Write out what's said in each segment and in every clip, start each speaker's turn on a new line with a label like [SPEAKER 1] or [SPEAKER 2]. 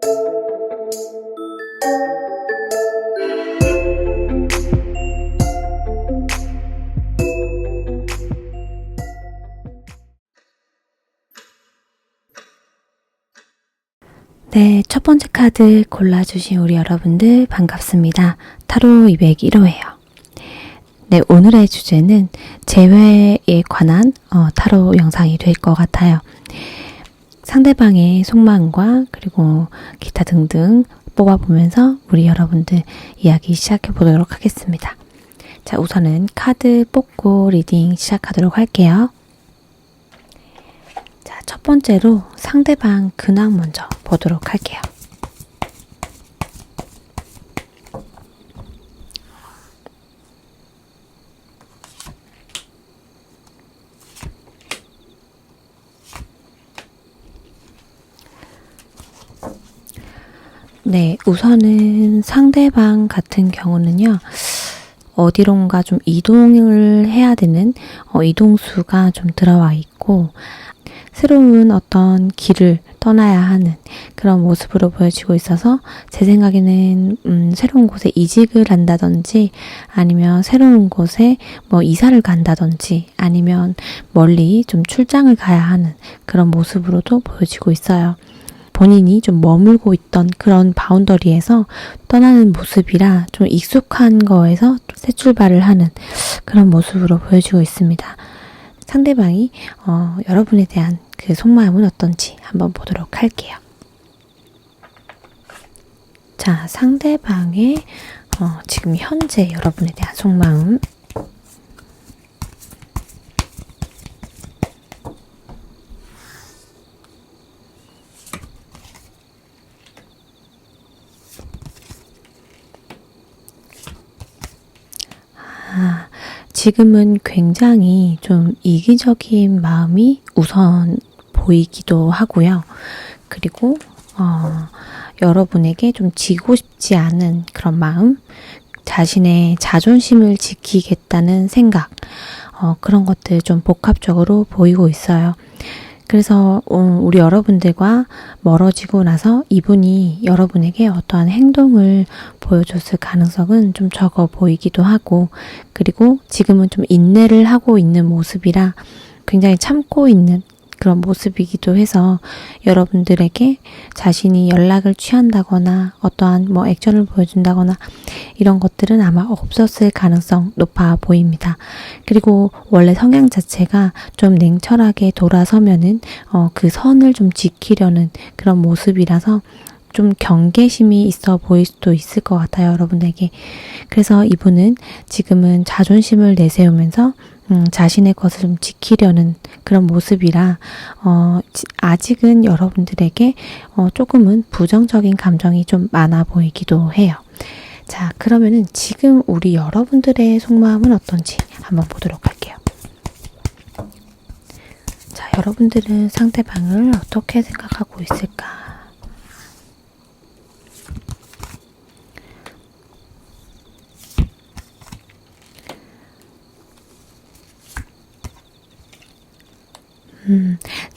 [SPEAKER 1] 네, 첫 번째 카드 골라주신 우리 여러분들 반갑습니다. 타로 201호예요. 네, 오늘의 주제는 재회에 관한 타로 영상이 될 것 같아요. 상대방의 속마음과 그리고 기타 등등 뽑아보면서 우리 여러분들 이야기 시작해 보도록 하겠습니다. 자, 우선은 카드 뽑고 리딩 시작하도록 할게요. 자, 첫 번째로 상대방 근황 먼저 보도록 할게요. 네, 우선은 상대방 같은 경우는요, 어디론가 좀 이동을 해야 되는 이동수가 좀 들어와 있고, 새로운 어떤 길을 떠나야 하는 그런 모습으로 보여지고 있어서 제 생각에는 새로운 곳에 이직을 한다든지 아니면 새로운 곳에 뭐 이사를 간다든지 아니면 멀리 좀 출장을 가야 하는 그런 모습으로도 보여지고 있어요. 본인이 좀 머물고 있던 그런 바운더리에서 떠나는 모습이라 좀 익숙한 거에서 새 출발을 하는 그런 모습으로 보여지고 있습니다. 상대방이 여러분에 대한 그 속마음은 어떤지 한번 보도록 할게요. 자, 상대방의 지금 현재 여러분에 대한 속마음. 지금은 굉장히 좀 이기적인 마음이 우선 보이기도 하고요. 그리고 여러분에게 좀 지고 싶지 않은 그런 마음, 자신의 자존심을 지키겠다는 생각, 그런 것들 좀 복합적으로 보이고 있어요. 그래서 우리 여러분들과 멀어지고 나서 이분이 여러분에게 어떠한 행동을 보여줬을 가능성은 좀 적어 보이기도 하고, 그리고 지금은 좀 인내를 하고 있는 모습이라 굉장히 참고 있는 그런 모습이기도 해서 여러분들에게 자신이 연락을 취한다거나 어떠한 뭐 액션을 보여준다거나 이런 것들은 아마 없었을 가능성 높아 보입니다. 그리고 원래 성향 자체가 좀 냉철하게 돌아서면은 그 선을 좀 지키려는 그런 모습이라서 좀 경계심이 있어 보일 수도 있을 것 같아요, 여러분에게. 그래서 이분은 지금은 자존심을 내세우면서 자신의 것을 좀 지키려는 그런 모습이라 아직은 여러분들에게 조금은 부정적인 감정이 좀 많아 보이기도 해요. 자, 그러면은 지금 우리 여러분들의 속마음은 어떤지 한번 보도록 할게요. 자, 여러분들은 상대방을 어떻게 생각하고 있을까?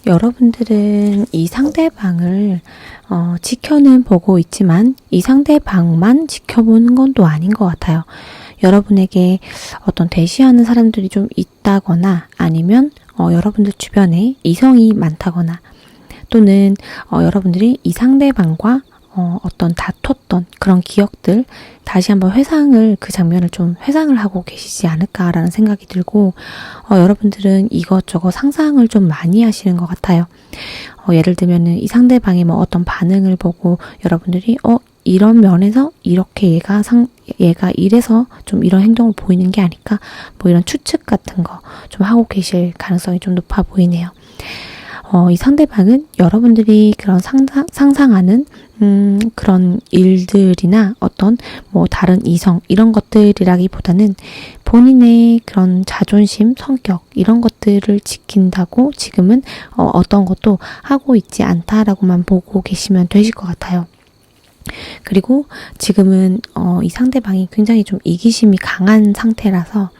[SPEAKER 1] 여러분들은 이 상대방을 지켜는 보고 있지만 이 상대방만 지켜보는 건 또 아닌 것 같아요. 여러분에게 어떤 대시하는 사람들이 좀 있다거나 아니면 여러분들 주변에 이성이 많다거나 또는 여러분들이 이 상대방과 어떤 다퉜던 그런 기억들 다시 한번 그 장면을 좀 회상을 하고 계시지 않을까라는 생각이 들고 여러분들은 이것저것 상상을 좀 많이 하시는 것 같아요. 예를 들면은 이 상대방의 뭐 어떤 반응을 보고 여러분들이 이런 면에서 이렇게 얘가 이래서 좀 이런 행동을 보이는 게 아닐까 뭐 이런 추측 같은 거 좀 하고 계실 가능성이 좀 높아 보이네요. 이 상대방은 여러분들이 그런 상상하는 그런 일들이나 어떤 뭐 다른 이성 이런 것들이라기보다는 본인의 그런 자존심, 성격 이런 것들을 지킨다고 지금은 어떤 것도 하고 있지 않다라고만 보고 계시면 되실 것 같아요. 그리고 지금은 이 상대방이 굉장히 좀 이기심이 강한 상태라서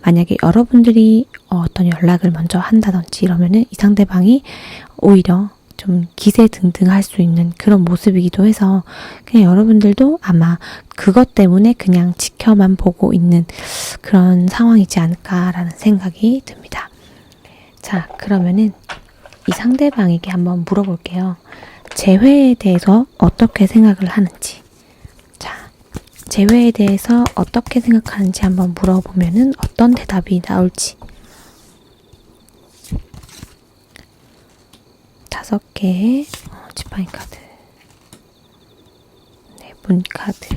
[SPEAKER 1] 만약에 여러분들이 어떤 연락을 먼저 한다든지 이러면은 이 상대방이 오히려 좀 기세등등할 수 있는 그런 모습이기도 해서 그냥 여러분들도 아마 그것 때문에 그냥 지켜만 보고 있는 그런 상황이지 않을까라는 생각이 듭니다. 자, 그러면은 이 상대방에게 한번 물어볼게요. 재회에 대해서 어떻게 생각을 하는지. 자, 재회에 대해서 어떻게 생각하는지 한번 물어보면은 어떤 대답이 나올지. 5개의 지팡이 카드, 네, 문 카드.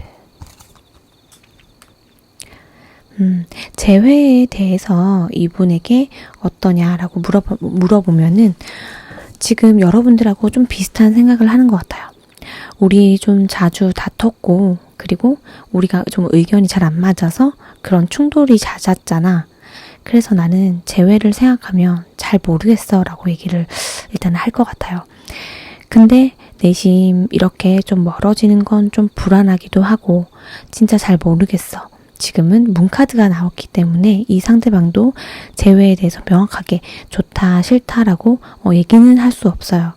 [SPEAKER 1] 재회에 대해서 이분에게 어떠냐라고 물어보면은 지금 여러분들하고 좀 비슷한 생각을 하는 것 같아요. 우리 좀 자주 다퉜고, 그리고 우리가 좀 의견이 잘 안 맞아서 그런 충돌이 잦았잖아. 그래서 나는 재회를 생각하면 잘 모르겠어 라고 얘기를 일단 할 것 같아요. 근데 내심 이렇게 좀 멀어지는 건 좀 불안하기도 하고 진짜 잘 모르겠어. 지금은 문카드가 나왔기 때문에 이 상대방도 재회에 대해서 명확하게 좋다 싫다라고 얘기는 할 수 없어요.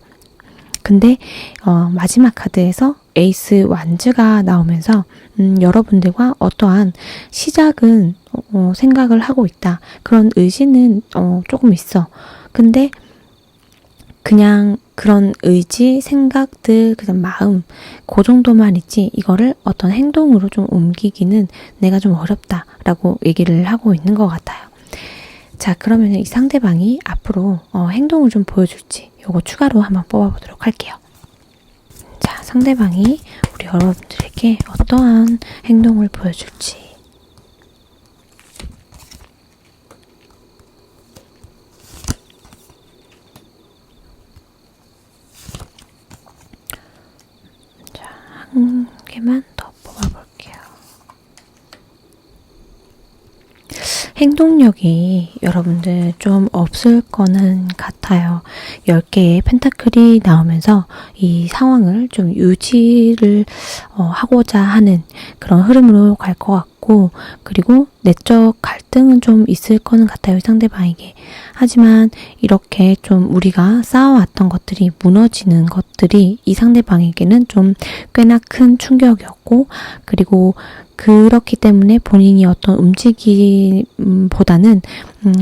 [SPEAKER 1] 근데 마지막 카드에서 에이스 완즈가 나오면서 여러분들과 어떠한 시작은 생각을 하고 있다. 그런 의지는 조금 있어. 근데 그냥 그런 의지, 생각들, 그냥 마음 그 정도만 있지 이거를 어떤 행동으로 좀 옮기기는 내가 좀 어렵다라고 얘기를 하고 있는 것 같아요. 자, 그러면 이 상대방이 앞으로 행동을 좀 보여줄지 요거 추가로 한번 뽑아보도록 할게요. 자, 상대방이 우리 여러분들에게 어떠한 행동을 보여줄지. 자, 한 개만 더 뽑아볼게요. 행동력이 여러분들 좀 없을 거는 같아요. 10개의 펜타클이 나오면서 이 상황을 좀 유지를 하고자 하는 그런 흐름으로 갈 것 같고, 그리고 내적 갈등은 좀 있을 거는 같아요, 상대방에게. 하지만 이렇게 좀 우리가 쌓아왔던 것들이 무너지는 것들이 이 상대방에게는 좀 꽤나 큰 충격이었고, 그리고 그렇기 때문에 본인이 어떤 움직임보다는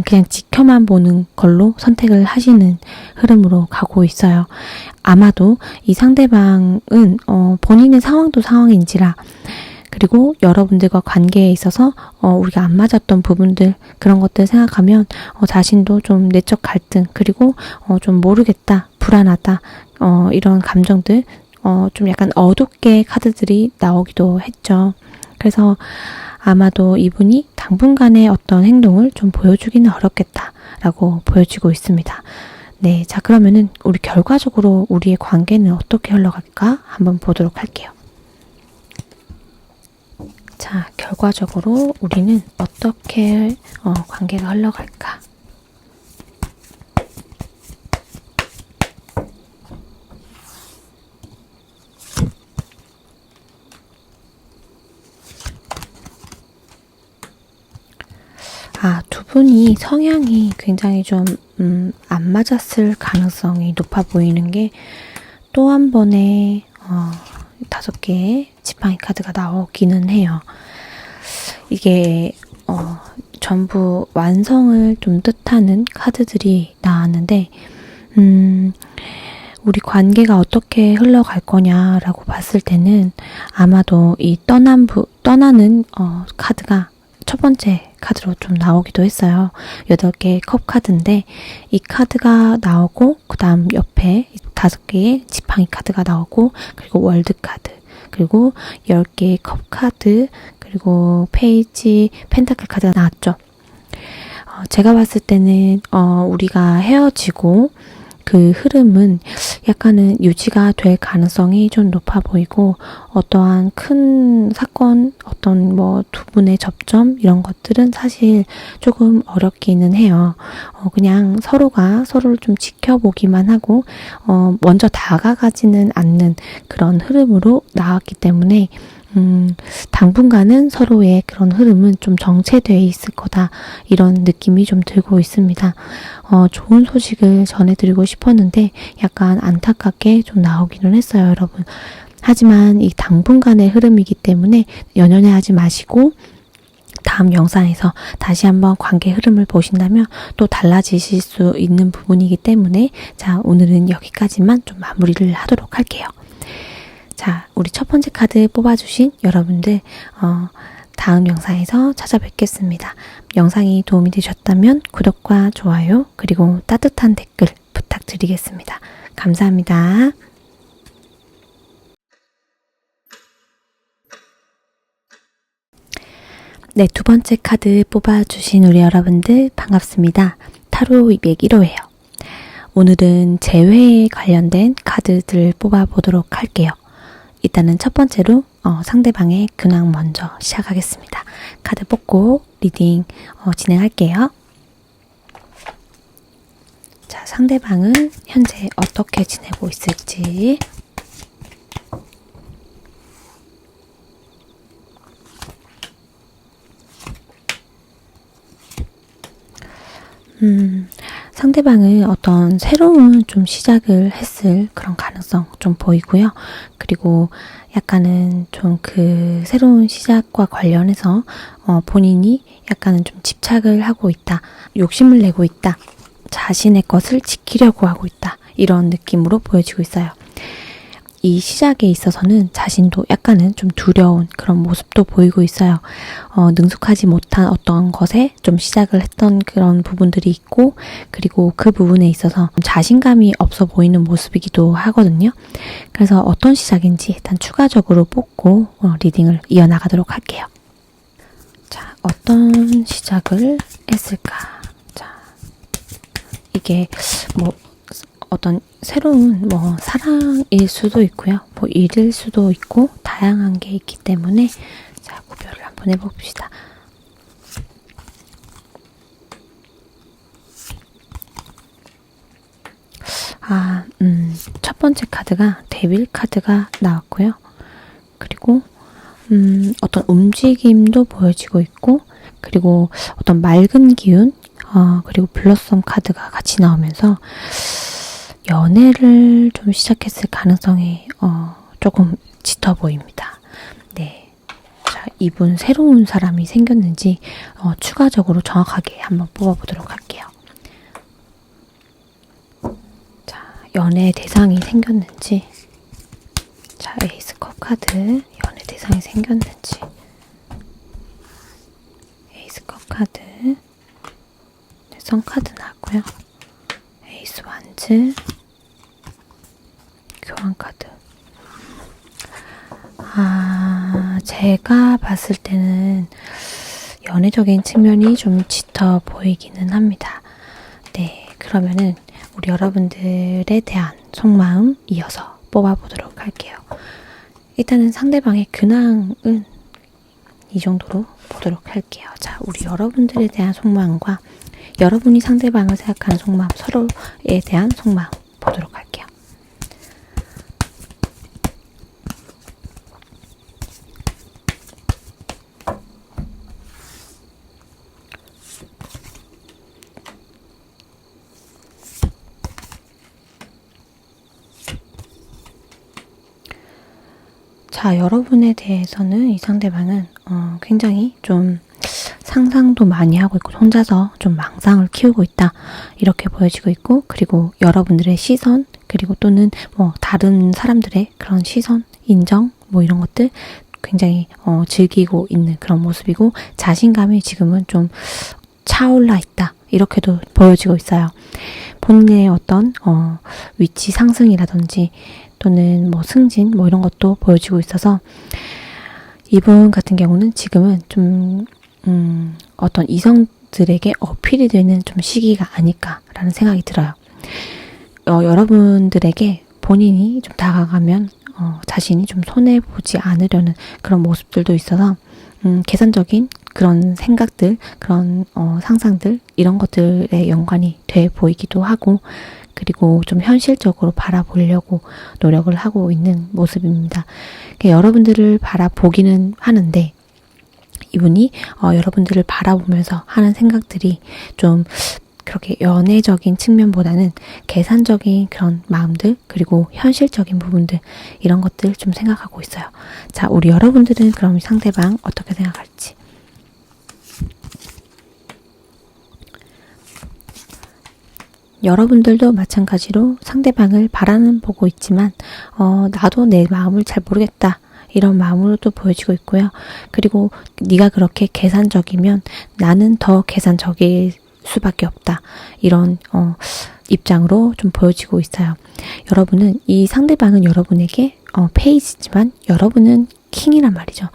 [SPEAKER 1] 그냥 지켜만 보는 걸로 선택을 하시는 흐름으로 가고 있어요. 아마도 이 상대방은 본인의 상황도 상황인지라, 그리고 여러분들과 관계에 있어서 우리가 안 맞았던 부분들, 그런 것들 생각하면 자신도 좀 내적 갈등, 그리고 좀 모르겠다, 불안하다, 이런 감정들, 좀 약간 어둡게 카드들이 나오기도 했죠. 그래서 아마도 이분이 당분간의 어떤 행동을 좀 보여주기는 어렵겠다라고 보여지고 있습니다. 네, 자, 그러면은 우리 결과적으로 우리의 관계는 어떻게 흘러갈까 한번 보도록 할게요. 자, 결과적으로 우리는 어떻게 관계가 흘러갈까? 두 분이 성향이 굉장히 좀 안 맞았을 가능성이 높아 보이는 게, 또 한 번의 5개의 지팡이 카드가 나오기는 해요. 이게 전부 완성을 좀 뜻하는 카드들이 나왔는데, 우리 관계가 어떻게 흘러갈 거냐라고 봤을 때는 아마도 이 떠나는 카드가 첫 번째 카드로 좀 나오기도 했어요. 8개의 컵 카드인데 이 카드가 나오고, 그 다음 옆에 5개의 지팡이 카드가 나오고, 그리고 월드 카드, 그리고 10개의 컵 카드, 그리고 페이지 펜타클 카드가 나왔죠. 제가 봤을 때는 우리가 헤어지고 그 흐름은 약간은 유지가 될 가능성이 좀 높아 보이고, 어떠한 큰 사건, 어떤 두 분의 접점 이런 것들은 사실 조금 어렵기는 해요. 그냥 서로가 서로를 좀 지켜보기만 하고 먼저 다가가지는 않는 그런 흐름으로 나왔기 때문에 당분간은 서로의 그런 흐름은 좀 정체되어 있을 거다. 이런 느낌이 좀 들고 있습니다. 좋은 소식을 전해드리고 싶었는데 약간 안타깝게 좀 나오기는 했어요, 여러분. 하지만 이 당분간의 흐름이기 때문에 연연해하지 마시고 다음 영상에서 다시 한번 관계 흐름을 보신다면 또 달라지실 수 있는 부분이기 때문에 자, 오늘은 여기까지만 좀 마무리를 하도록 할게요. 자, 우리 첫 번째 카드 뽑아주신 여러분들 다음 영상에서 찾아뵙겠습니다. 영상이 도움이 되셨다면 구독과 좋아요 그리고 따뜻한 댓글 부탁드리겠습니다. 감사합니다. 네, 두 번째 카드 뽑아주신 우리 여러분들 반갑습니다. 타로 201호예요. 오늘은 재회에 관련된 카드들을 뽑아보도록 할게요. 일단은 첫 번째로 상대방의 근황 먼저 시작하겠습니다. 카드 뽑고 리딩 진행할게요. 자, 상대방은 현재 어떻게 지내고 있을지 상대방은 어떤 새로운 좀 시작을 했을 그런 가능성 좀 보이고요. 그리고 약간은 좀 그 새로운 시작과 관련해서 본인이 약간은 좀 집착을 하고 있다. 욕심을 내고 있다. 자신의 것을 지키려고 하고 있다. 이런 느낌으로 보여지고 있어요. 이 시작에 있어서는 자신도 약간은 좀 두려운 그런 모습도 보이고 있어요. 능숙하지 못한 어떤 것에 좀 시작을 했던 그런 부분들이 있고, 그리고 그 부분에 있어서 자신감이 없어 보이는 모습이기도 하거든요. 그래서 어떤 시작인지 일단 추가적으로 뽑고 리딩을 이어나가도록 할게요. 자, 어떤 시작을 했을까? 자, 이게 어떤 새로운 사랑일 수도 있고요. 일일 수도 있고 다양한 게 있기 때문에 자, 구별을 한번 해봅시다. 첫 번째 카드가 데빌 카드가 나왔고요. 그리고 어떤 움직임도 보여지고 있고, 그리고 어떤 맑은 기운, 그리고 블러썸 카드가 같이 나오면서 연애를 좀 시작했을 가능성이 조금 짙어 보입니다. 네, 자, 이분 새로운 사람이 생겼는지 추가적으로 정확하게 한번 뽑아보도록 할게요. 자, 연애 대상이 생겼는지, 자, 에이스컵 카드, 연애 대상이 생겼는지, 에이스컵 카드, 선 카드 나왔고요. 에이스 완즈, 교환 카드. 제가 봤을 때는 연애적인 측면이 좀 짙어 보이기는 합니다. 네, 그러면은 우리 여러분들에 대한 속마음 이어서 뽑아보도록 할게요. 일단은 상대방의 근황은 이 정도로 보도록 할게요. 자, 우리 여러분들에 대한 속마음과 여러분이 상대방을 생각하는 속마음, 서로에 대한 속마음 보도록 할게요. 자, 여러분에 대해서는 이 상대방은 굉장히 좀 상상도 많이 하고 있고 혼자서 좀 망상을 키우고 있다, 이렇게 보여지고 있고, 그리고 여러분들의 시선, 그리고 또는 다른 사람들의 그런 시선, 인정, 이런 것들 굉장히 즐기고 있는 그런 모습이고, 자신감이 지금은 좀 차올라 있다, 이렇게도 보여지고 있어요. 본인의 어떤 위치 상승이라든지 또는 승진 이런 것도 보여지고 있어서 이분 같은 경우는 지금은 좀 어떤 이성들에게 어필이 되는 좀 시기가 아닐까라는 생각이 들어요. 여러분들에게 본인이 좀 다가가면 자신이 좀 손해보지 않으려는 그런 모습들도 있어서 계산적인 그런 생각들, 그런 상상들, 이런 것들에 연관이 돼 보이기도 하고, 그리고 좀 현실적으로 바라보려고 노력을 하고 있는 모습입니다. 여러분들을 바라보기는 하는데 이분이 여러분들을 바라보면서 하는 생각들이 좀 그렇게 연애적인 측면보다는 계산적인 그런 마음들, 그리고 현실적인 부분들, 이런 것들 좀 생각하고 있어요. 자, 우리 여러분들은 그럼 상대방 어떻게 생각할지. 여러분들도 마찬가지로 상대방을 바라는 보고 있지만 나도 내 마음을 잘 모르겠다, 이런 마음으로 또 보여지고 있고요. 그리고 네가 그렇게 계산적이면 나는 더 계산적일 수밖에 없다, 이런 입장으로 좀 보여지고 있어요. 여러분은, 이 상대방은 여러분에게 페이지지만 여러분은 킹이란 말이죠.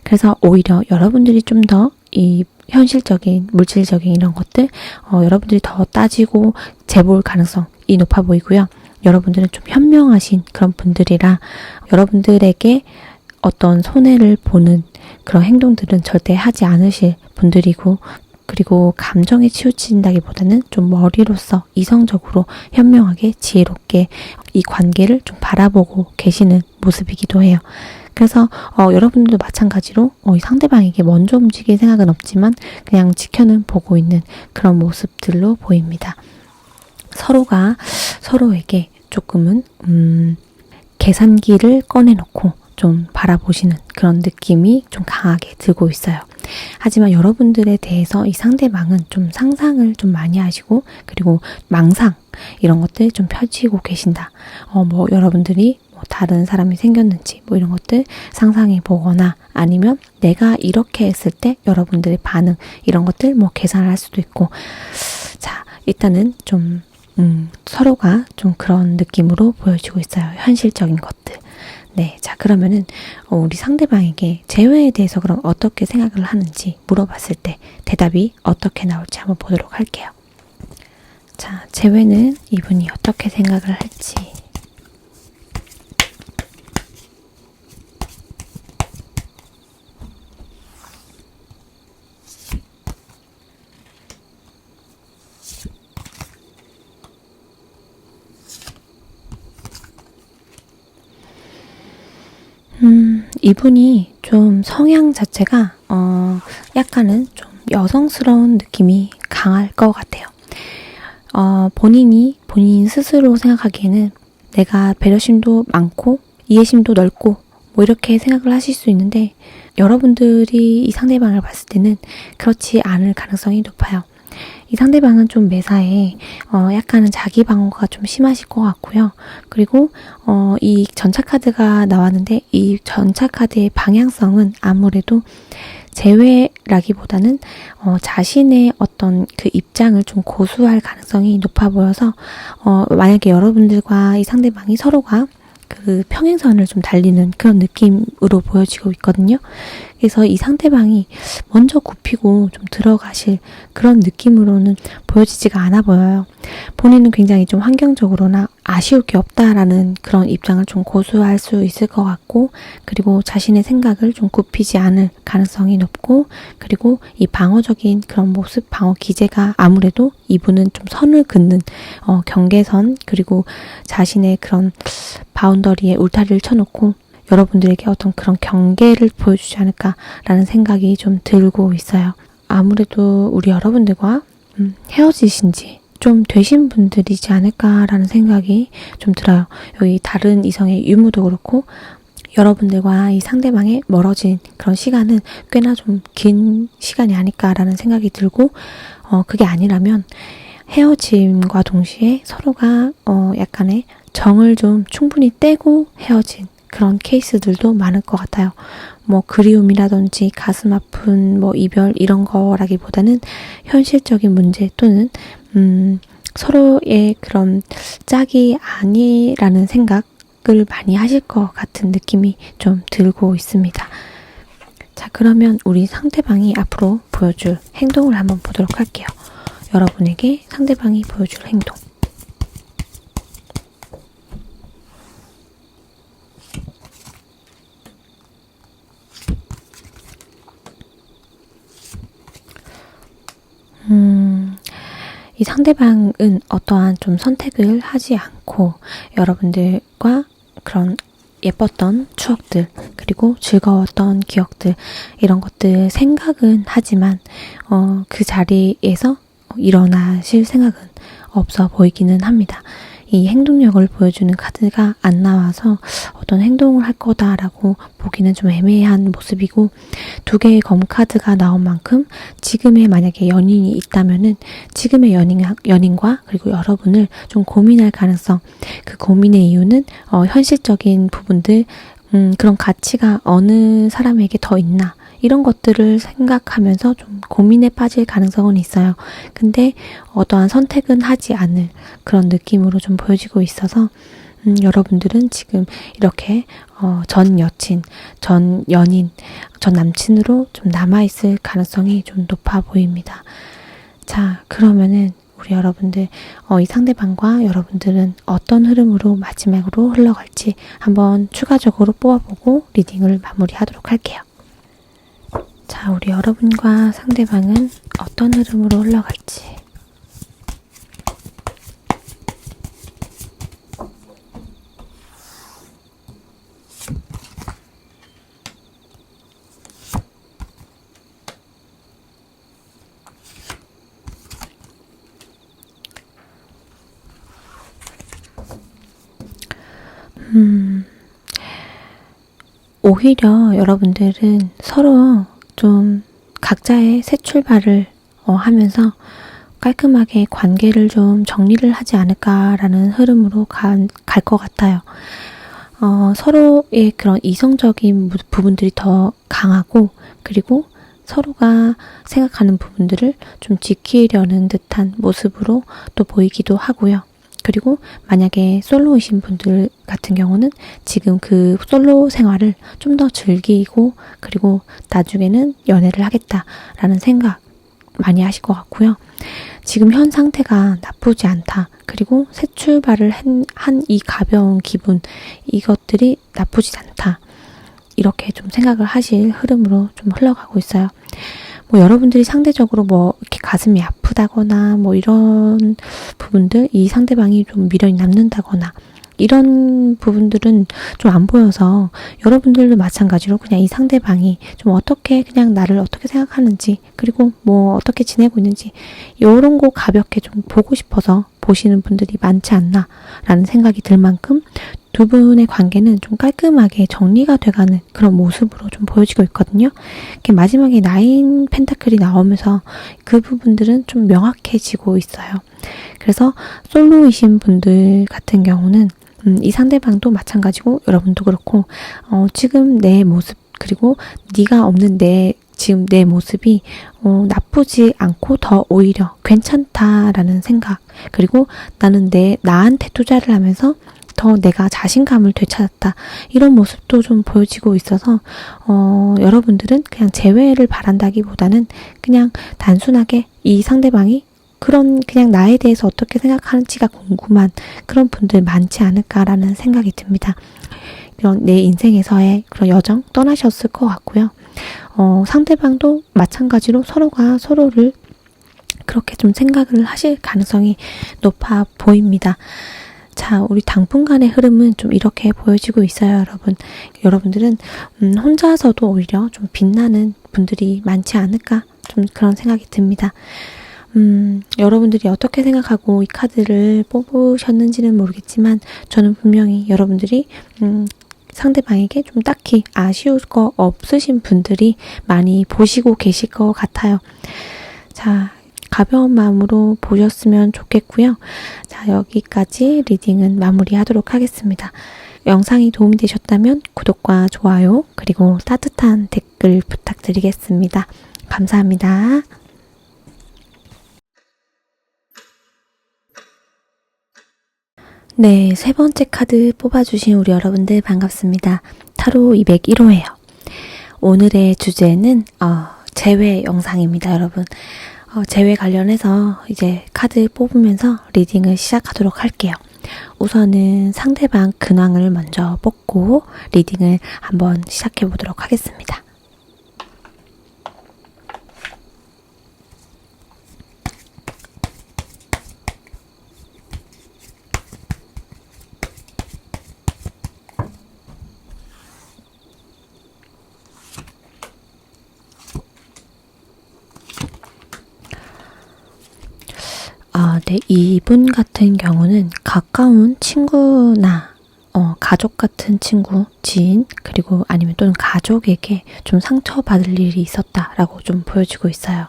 [SPEAKER 1] 그래서 오히려 여러분들이 좀 더 이 현실적인, 물질적인 이런 것들 여러분들이 더 따지고 재볼 가능성이 높아 보이고요. 여러분들은 좀 현명하신 그런 분들이라 여러분들에게 어떤 손해를 보는 그런 행동들은 절대 하지 않으실 분들이고, 그리고 감정에 치우친다기보다는 좀 머리로서 이성적으로 현명하게 지혜롭게 이 관계를 좀 바라보고 계시는 모습이기도 해요. 그래서 여러분들도 마찬가지로 이 상대방에게 먼저 움직일 생각은 없지만 그냥 지켜는 보고 있는 그런 모습들로 보입니다. 서로가 서로에게 조금은 계산기를 꺼내놓고 좀 바라보시는 그런 느낌이 좀 강하게 들고 있어요. 하지만 여러분들에 대해서 이 상대방은 좀 상상을 좀 많이 하시고, 그리고 망상 이런 것들 좀 펼치고 계신다. 뭐 여러분들이 다른 사람이 생겼는지 뭐 이런 것들 상상해 보거나, 아니면 내가 이렇게 했을 때 여러분들의 반응, 이런 것들 뭐 계산을 할 수도 있고. 자, 일단은 좀 서로가 좀 그런 느낌으로 보여지고 있어요. 현실적인 것들. 네, 자, 그러면은 우리 상대방에게 재회에 대해서 그럼 어떻게 생각을 하는지 물어봤을 때 대답이 어떻게 나올지 한번 보도록 할게요. 자, 재회는 이분이 어떻게 생각을 할지. 이분이 좀 성향 자체가 약간은 좀 여성스러운 느낌이 강할 것 같아요. 본인 스스로 생각하기에는 내가 배려심도 많고 이해심도 넓고 뭐 이렇게 생각을 하실 수 있는데, 여러분들이 이 상대방을 봤을 때는 그렇지 않을 가능성이 높아요. 이 상대방은 좀 매사에 약간은 자기 방어가 좀 심하실 것 같고요. 그리고 이 전차카드가 나왔는데 이 전차카드의 방향성은 아무래도 제외라기보다는 자신의 어떤 그 입장을 좀 고수할 가능성이 높아 보여서 만약에 여러분들과 이 상대방이 서로가 그 평행선을 좀 달리는 그런 느낌으로 보여지고 있거든요. 그래서 이 상대방이 먼저 굽히고 좀 들어가실 그런 느낌으로는 보여지지가 않아 보여요. 본인은 굉장히 좀 환경적으로나 아쉬울 게 없다라는 그런 입장을 좀 고수할 수 있을 것 같고, 그리고 자신의 생각을 좀 굽히지 않을 가능성이 높고, 그리고 이 방어적인 그런 모습, 방어 기제가 아무래도 이분은 좀 선을 긋는 경계선, 그리고 자신의 그런 바운더리에 울타리를 쳐놓고 여러분들에게 어떤 그런 경계를 보여주지 않을까라는 생각이 좀 들고 있어요. 아무래도 우리 여러분들과 헤어지신 지 좀 되신 분들이지 않을까라는 생각이 좀 들어요. 여기 다른 이성의 유무도 그렇고 여러분들과 이 상대방의 멀어진 그런 시간은 꽤나 좀 긴 시간이 아닐까라는 생각이 들고, 그게 아니라면 헤어짐과 동시에 서로가 약간의 정을 좀 충분히 떼고 헤어진 그런 케이스들도 많을 것 같아요. 뭐 그리움이라든지 가슴 아픈 뭐 이별 이런 거라기보다는 현실적인 문제 또는 서로의 그런 짝이 아니라는 생각을 많이 하실 것 같은 느낌이 좀 들고 있습니다. 자, 그러면 우리 상대방이 앞으로 보여줄 행동을 한번 보도록 할게요. 여러분에게 상대방이 보여줄 행동. 이 상대방은 어떠한 좀 선택을 하지 않고 여러분들과 그런 예뻤던 추억들, 그리고 즐거웠던 기억들, 이런 것들 생각은 하지만 그 자리에서 일어나실 생각은 없어 보이기는 합니다. 이 행동력을 보여주는 카드가 안 나와서 어떤 행동을 할 거다라고 보기는 좀 애매한 모습이고, 두 개의 검 카드가 나온 만큼 지금의 만약에 연인이 있다면은 지금의 연인과 그리고 여러분을 좀 고민할 가능성, 그 고민의 이유는 현실적인 부분들, 그런 가치가 어느 사람에게 더 있나, 이런 것들을 생각하면서 좀 고민에 빠질 가능성은 있어요. 근데 어떠한 선택은 하지 않을 그런 느낌으로 좀 보여지고 있어서 여러분들은 지금 이렇게 전 여친, 전 연인, 전 남친으로 좀 남아있을 가능성이 좀 높아 보입니다. 자, 그러면은 우리 여러분들 이 상대방과 여러분들은 어떤 흐름으로 마지막으로 흘러갈지 한번 추가적으로 뽑아보고 리딩을 마무리하도록 할게요. 자, 우리 여러분과 상대방은 어떤 흐름으로 흘러갈지. 오히려 여러분들은 서로 좀 각자의 새 출발을 하면서 깔끔하게 관계를 좀 정리를 하지 않을까라는 흐름으로 갈 것 같아요. 서로의 그런 이성적인 부분들이 더 강하고, 그리고 서로가 생각하는 부분들을 좀 지키려는 듯한 모습으로 또 보이기도 하고요. 그리고 만약에 솔로이신 분들 같은 경우는 지금 그 솔로 생활을 좀 더 즐기고, 그리고 나중에는 연애를 하겠다라는 생각 많이 하실 것 같고요. 지금 현 상태가 나쁘지 않다. 그리고 새 출발을 한 이 가벼운 기분, 이것들이 나쁘지 않다. 이렇게 좀 생각을 하실 흐름으로 좀 흘러가고 있어요. 뭐 여러분들이 상대적으로 뭐 이렇게 가슴이 아프다거나 뭐 이런 부분들, 이 상대방이 좀 미련이 남는다거나 이런 부분들은 좀 안 보여서, 여러분들도 마찬가지로 그냥 이 상대방이 좀 어떻게, 그냥 나를 어떻게 생각하는지, 그리고 뭐 어떻게 지내고 있는지, 이런 거 가볍게 좀 보고 싶어서 보시는 분들이 많지 않나 라는 생각이 들 만큼 두 분의 관계는 좀 깔끔하게 정리가 돼가는 그런 모습으로 좀 보여지고 있거든요. 이렇게 마지막에 나인 펜타클이 나오면서 그 부분들은 좀 명확해지고 있어요. 그래서 솔로이신 분들 같은 경우는 이 상대방도 마찬가지고 여러분도 그렇고, 지금 내 모습, 그리고 네가 없는 지금 내 모습이 나쁘지 않고 더 오히려 괜찮다라는 생각, 그리고 나는 나한테 투자를 하면서 더 내가 자신감을 되찾았다, 이런 모습도 좀 보여지고 있어서 여러분들은 그냥 재회를 바란다기보다는 그냥 단순하게 이 상대방이 그냥 나에 대해서 어떻게 생각하는지가 궁금한 그런 분들 많지 않을까라는 생각이 듭니다. 이런 내 인생에서의 그런 여정 떠나셨을 것 같고요. 상대방도 마찬가지로 서로가 서로를 그렇게 좀 생각을 하실 가능성이 높아 보입니다. 자, 우리 당분간의 흐름은 좀 이렇게 보여지고 있어요, 여러분. 여러분들은 혼자서도 오히려 좀 빛나는 분들이 많지 않을까, 좀 그런 생각이 듭니다. 여러분들이 어떻게 생각하고 이 카드를 뽑으셨는지는 모르겠지만, 저는 분명히 여러분들이 상대방에게 좀 딱히 아쉬울 거 없으신 분들이 많이 보시고 계실 것 같아요. 자, 가벼운 마음으로 보셨으면 좋겠고요. 자, 여기까지 리딩은 마무리하도록 하겠습니다. 영상이 도움이 되셨다면 구독과 좋아요, 그리고 따뜻한 댓글 부탁드리겠습니다. 감사합니다. 네, 세 번째 카드 뽑아주신 우리 여러분들 반갑습니다. 타로 201호예요. 오늘의 주제는 재회 영상입니다, 여러분. 재회 관련해서 이제 카드 뽑으면서 리딩을 시작하도록 할게요. 우선은 상대방 근황을 먼저 뽑고 리딩을 한번 시작해 보도록 하겠습니다. 네, 이분 같은 경우는 가까운 친구나 가족 같은 친구, 지인, 그리고 아니면 또는 가족에게 좀 상처받을 일이 있었다라고 좀 보여지고 있어요.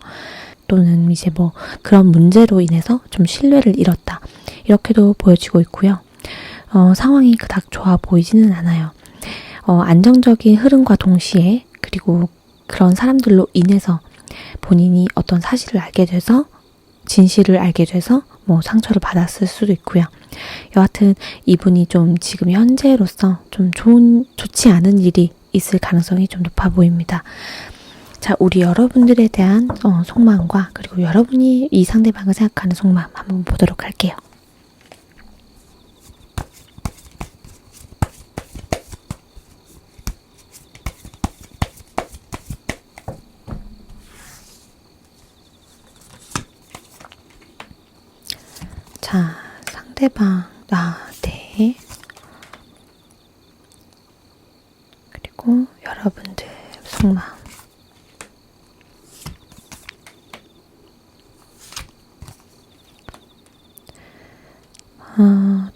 [SPEAKER 1] 또는 이제 뭐 그런 문제로 인해서 좀 신뢰를 잃었다. 이렇게도 보여지고 있고요. 상황이 그닥 좋아 보이지는 않아요. 안정적인 흐름과 동시에 그리고 그런 사람들로 인해서 본인이 어떤 사실을 알게 돼서 진실을 알게 돼서 뭐 상처를 받았을 수도 있고요. 여하튼 이분이 좀 지금 현재로서 좀 좋지 않은 일이 있을 가능성이 좀 높아 보입니다. 자, 우리 여러분들에 대한 속마음과 그리고 여러분이 이 상대방을 생각하는 속마음 한번 보도록 할게요. 자, 상대방, 네. 그리고 여러분들 속마음.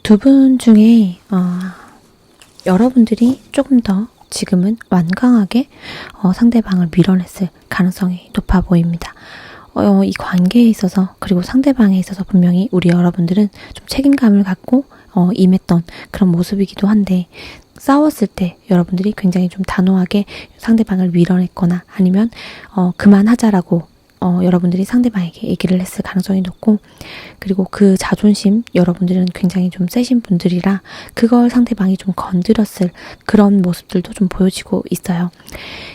[SPEAKER 1] 두 분 중에 여러분들이 조금 더 지금은 완강하게 상대방을 밀어냈을 가능성이 높아 보입니다. 이 관계에 있어서 그리고 상대방에 있어서 분명히 우리 여러분들은 좀 책임감을 갖고 임했던 그런 모습이기도 한데 싸웠을 때 여러분들이 굉장히 좀 단호하게 상대방을 밀어냈거나 아니면 그만하자라고 여러분들이 상대방에게 얘기를 했을 가능성이 높고 그리고 그 자존심 여러분들은 굉장히 좀 세신 분들이라 그걸 상대방이 좀 건드렸을 그런 모습들도 좀 보여지고 있어요.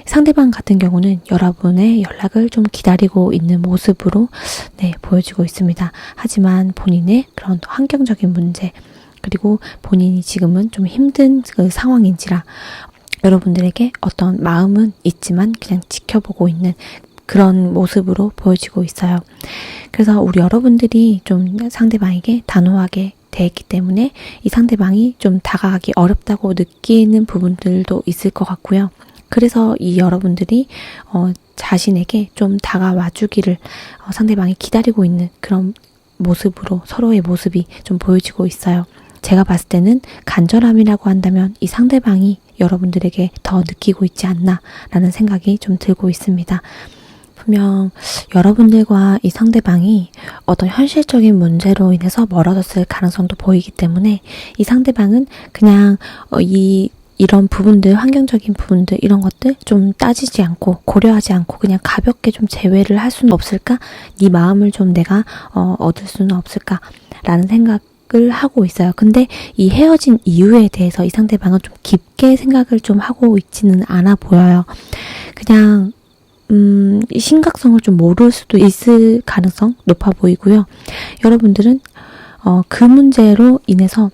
[SPEAKER 1] 상대방 같은 경우는 여러분의 연락을 좀 기다리고 있는 모습으로 보여지고 있습니다. 하지만 본인의 그런 환경적인 문제 그리고 본인이 지금은 좀 힘든 그 상황인지라 여러분들에게 어떤 마음은 있지만 그냥 지켜보고 있는 그런 모습으로 보여지고 있어요. 그래서 우리 여러분들이 좀 상대방에게 단호하게 대했기 때문에 이 상대방이 좀 다가가기 어렵다고 느끼는 부분들도 있을 것 같고요. 그래서 이 여러분들이 자신에게 좀 다가와 주기를 상대방이 기다리고 있는 그런 모습으로 서로의 모습이 좀 보여지고 있어요. 제가 봤을 때는 간절함이라고 한다면 이 상대방이 여러분들에게 더 느끼고 있지 않나라는 생각이 좀 들고 있습니다. 분명 여러분들과 이 상대방이 어떤 현실적인 문제로 인해서 멀어졌을 가능성도 보이기 때문에 이 상대방은 그냥 이런 부분들, 환경적인 부분들 이런 것들 좀 따지지 않고 고려하지 않고 그냥 가볍게 좀 제외를 할 수는 없을까? 네 마음을 좀 내가 얻을 수는 없을까? 라는 생각을 하고 있어요. 근데 이 헤어진 이유에 대해서 이 상대방은 좀 깊게 생각을 좀 하고 있지는 않아 보여요. 그냥 이 심각성을 좀 모를 수도 있을 가능성 높아 보이고요. 여러분들은 그 문제로 인해서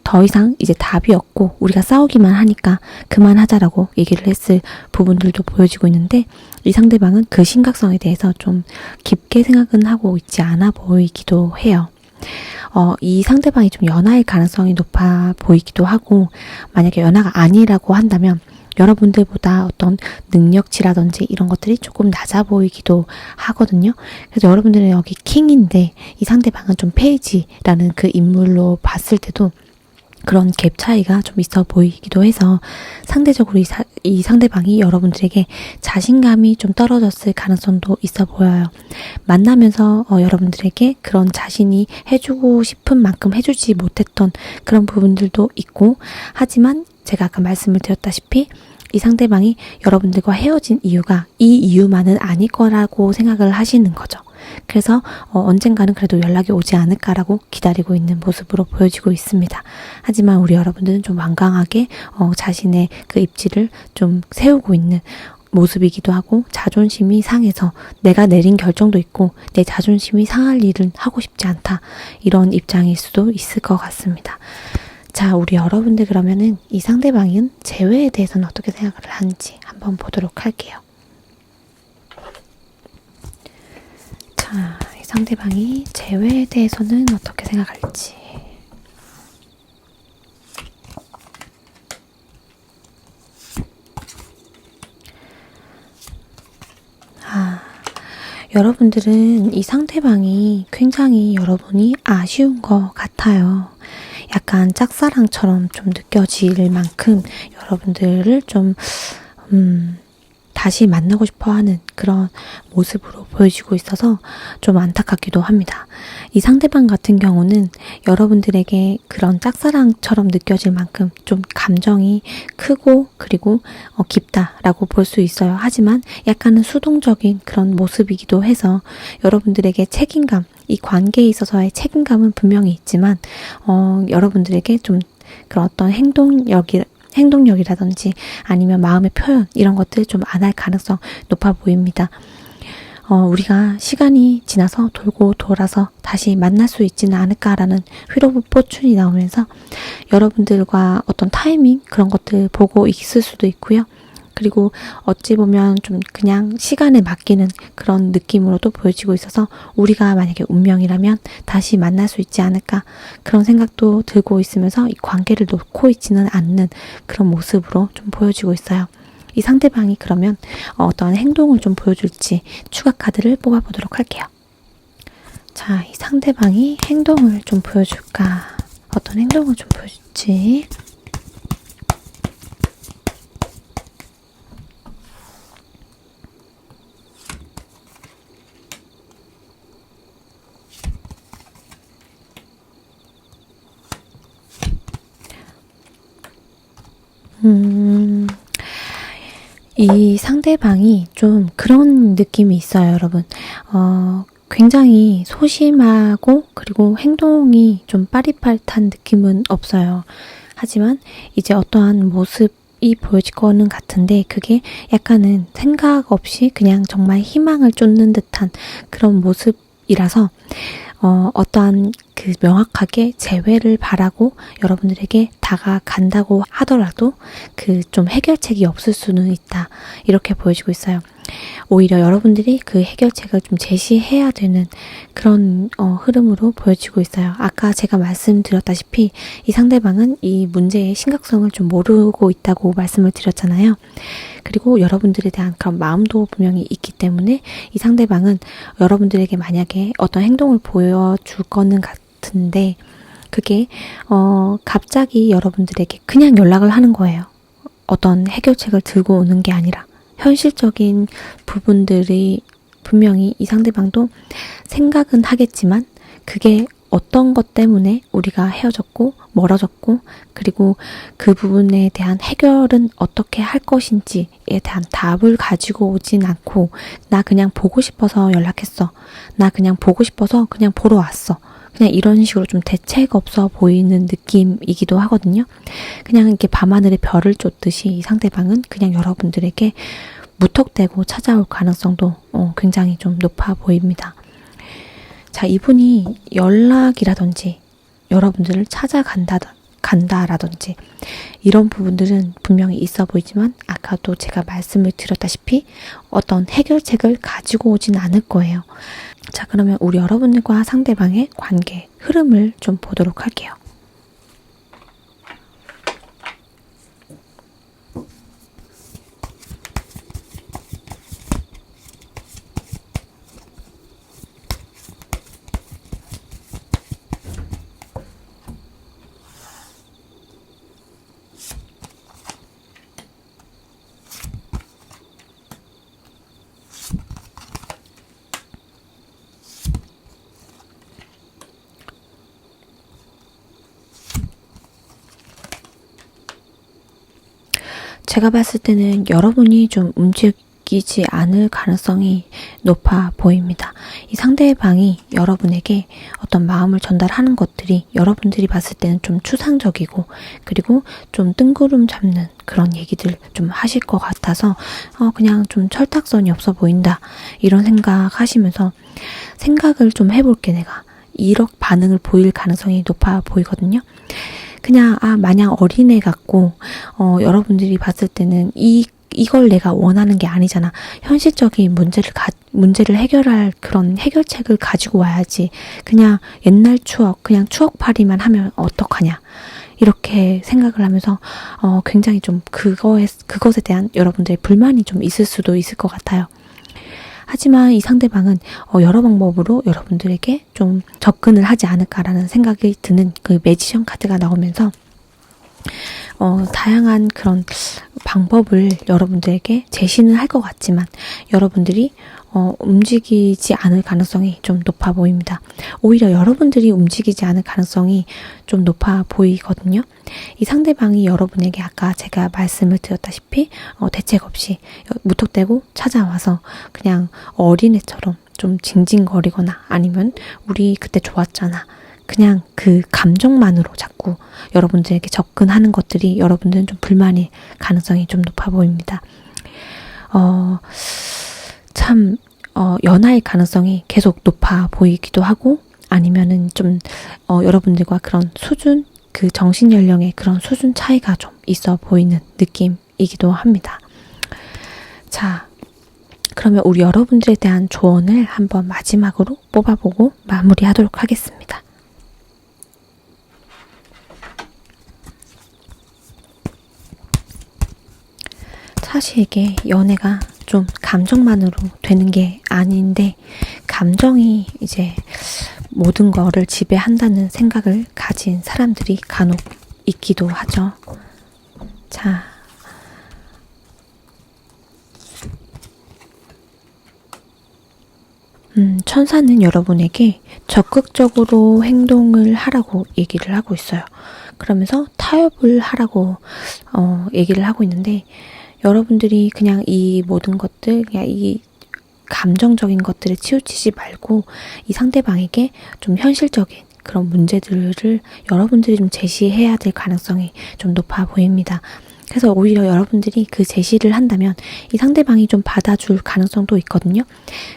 [SPEAKER 1] 더 이상 이제 답이 없고 우리가 싸우기만 하니까 그만하자라고 얘기를 했을 부분들도 보여지고 있는데 이 상대방은 그 심각성에 대해서 좀 깊게 생각은 하고 있지 않아 보이기도 해요. 이 상대방이 좀 연하일 가능성이 높아 보이기도 하고 만약에 연하가 아니라고 한다면 여러분들보다 어떤 능력치라든지 이런 것들이 조금 낮아 보이기도 하거든요. 그래서 여러분들은 여기 킹인데 이 상대방은 좀 페이지라는 그 인물로 봤을 때도 그런 갭 차이가 좀 있어 보이기도 해서 상대적으로 이 상대방이 여러분들에게 자신감이 좀 떨어졌을 가능성도 있어 보여요. 만나면서 여러분들에게 그런 자신이 해주고 싶은 만큼 해주지 못했던 그런 부분들도 있고 하지만 제가 아까 말씀을 드렸다시피 이 상대방이 여러분들과 헤어진 이유가 이 이유만은 아닐 거라고 생각을 하시는 거죠. 그래서 언젠가는 그래도 연락이 오지 않을까라고 기다리고 있는 모습으로 보여지고 있습니다. 하지만 우리 여러분들은 좀 완강하게 자신의 그 입지를 좀 세우고 있는 모습이기도 하고 자존심이 상해서 내가 내린 결정도 있고 내 자존심이 상할 일은 하고 싶지 않다. 이런 입장일 수도 있을 것 같습니다. 자, 우리 여러분들 그러면은 이 상대방은 재회에 대해서는 어떻게 생각을 하는지 한번 보도록 할게요. 자, 이 상대방이 재회에 대해서는 어떻게 생각할지. 여러분들은 이 상대방이 굉장히 여러분이 아쉬운 것 같아요. 약간 짝사랑처럼 좀 느껴질 만큼 여러분들을 좀 다시 만나고 싶어 하는 그런 모습으로 보여지고 있어서 좀 안타깝기도 합니다. 이 상대방 같은 경우는 여러분들에게 그런 짝사랑처럼 느껴질 만큼 좀 감정이 크고 그리고 깊다라고 볼 수 있어요. 하지만 약간은 수동적인 그런 모습이기도 해서 여러분들에게 책임감, 이 관계에 있어서의 책임감은 분명히 있지만 여러분들에게 좀 그런 어떤 행동력이라든지 아니면 마음의 표현 이런 것들 좀 안 할 가능성 높아 보입니다. 우리가 시간이 지나서 돌고 돌아서 다시 만날 수 있지는 않을까라는 휘로포춘이 나오면서 여러분들과 어떤 타이밍 그런 것들 보고 있을 수도 있고요. 그리고 어찌 보면 좀 그냥 시간에 맡기는 그런 느낌으로도 보여지고 있어서 우리가 만약에 운명이라면 다시 만날 수 있지 않을까 그런 생각도 들고 있으면서 이 관계를 놓고 있지는 않는 그런 모습으로 좀 보여지고 있어요. 이 상대방이 그러면 어떤 행동을 좀 보여줄지 추가 카드를 뽑아보도록 할게요. 자, 이 상대방이 행동을 좀 보여줄까? 어떤 행동을 좀 보여줄지? 이 상대방이 좀 그런 느낌이 있어요, 여러분. 굉장히 소심하고 그리고 행동이 좀 빠릿빠릿한 느낌은 없어요. 하지만 이제 어떠한 모습이 보여질 거는 같은데 그게 약간은 생각 없이 그냥 정말 희망을 쫓는 듯한 그런 모습이라서 어떠한 그 명확하게 재회를 바라고 여러분들에게 다가간다고 하더라도 그 좀 해결책이 없을 수는 있다. 이렇게 보여지고 있어요. 오히려 여러분들이 그 해결책을 좀 제시해야 되는 그런 흐름으로 보여지고 있어요. 아까 제가 말씀드렸다시피 이 상대방은 이 문제의 심각성을 좀 모르고 있다고 말씀을 드렸잖아요. 그리고 여러분들에 대한 그런 마음도 분명히 있기 때문에 이 상대방은 여러분들에게 만약에 어떤 행동을 보여줄 거는 같은데 그게 갑자기 여러분들에게 그냥 연락을 하는 거예요. 어떤 해결책을 들고 오는 게 아니라 현실적인 부분들이 분명히 이 상대방도 생각은 하겠지만 그게 어떤 것 때문에 우리가 헤어졌고 멀어졌고 그리고 그 부분에 대한 해결은 어떻게 할 것인지에 대한 답을 가지고 오진 않고 나 그냥 보고 싶어서 연락했어. 나 그냥 보고 싶어서 그냥 보러 왔어. 그냥 이런 식으로 좀 대책 없어 보이는 느낌이기도 하거든요. 그냥 이렇게 밤하늘에 별을 쫓듯이 이 상대방은 그냥 여러분들에게 무턱대고 찾아올 가능성도 굉장히 좀 높아 보입니다. 자, 이분이 연락이라든지 여러분들을 찾아간다라든지 이런 부분들은 분명히 있어 보이지만 아까도 제가 말씀을 드렸다시피 어떤 해결책을 가지고 오진 않을 거예요. 자, 그러면 우리 여러분들과 상대방의 관계 흐름을 좀 보도록 할게요. 제가 봤을 때는 여러분이 좀 움직이지 않을 가능성이 높아 보입니다. 이 상대방이 여러분에게 어떤 마음을 전달하는 것들이 여러분들이 봤을 때는 좀 추상적이고 그리고 좀 뜬구름 잡는 그런 얘기들 좀 하실 것 같아서 그냥 좀 철딱선이 없어 보인다 이런 생각하시면서 생각을 좀 해볼게 내가 이런 반응을 보일 가능성이 높아 보이거든요. 그냥 마냥 어린애 같고 여러분들이 봤을 때는 이걸 내가 원하는 게 아니잖아. 현실적인 문제를 해결할 그런 해결책을 가지고 와야지. 그냥 옛날 추억, 그냥 추억팔이만 하면 어떡하냐. 이렇게 생각을 하면서 굉장히 좀 그것에 대한 여러분들의 불만이 좀 있을 수도 있을 것 같아요. 하지만 이 상대방은 여러 방법으로 여러분들에게 좀 접근을 하지 않을까라는 생각이 드는 그 매지션 카드가 나오면서 다양한 그런 방법을 여러분들에게 제시는 할 것 같지만 여러분들이 움직이지 않을 가능성이 좀 높아 보입니다. 오히려 여러분들이 움직이지 않을 가능성이 좀 높아 보이거든요. 이 상대방이 여러분에게 아까 제가 말씀을 드렸다시피 대책 없이 무턱대고 찾아와서 그냥 어린애처럼 좀 징징거리거나 아니면 우리 그때 좋았잖아. 그냥 그 감정만으로 자꾸 여러분들에게 접근하는 것들이 여러분들은 좀 불만일 가능성이 좀 높아 보입니다. 참 연하일 가능성이 계속 높아 보이기도 하고 아니면은 좀 여러분들과 그런 수준 그 정신 연령의 그런 수준 차이가 좀 있어 보이는 느낌이기도 합니다. 자, 그러면 우리 여러분들에 대한 조언을 한번 마지막으로 뽑아보고 마무리하도록 하겠습니다. 사실 이게 연애가 좀 감정만으로 되는 게 아닌데 감정이 이제 모든 거를 지배한다는 생각을 가진 사람들이 간혹 있기도 하죠. 자, 천사는 여러분에게 적극적으로 행동을 하라고 얘기를 하고 있어요. 그러면서 타협을 하라고 얘기를 하고 있는데 여러분들이 그냥 이 모든 것들, 그냥 이 감정적인 것들에 치우치지 말고 이 상대방에게 좀 현실적인 그런 문제들을 여러분들이 좀 제시해야 될 가능성이 좀 높아 보입니다. 그래서 오히려 여러분들이 그 제시를 한다면 이 상대방이 좀 받아줄 가능성도 있거든요.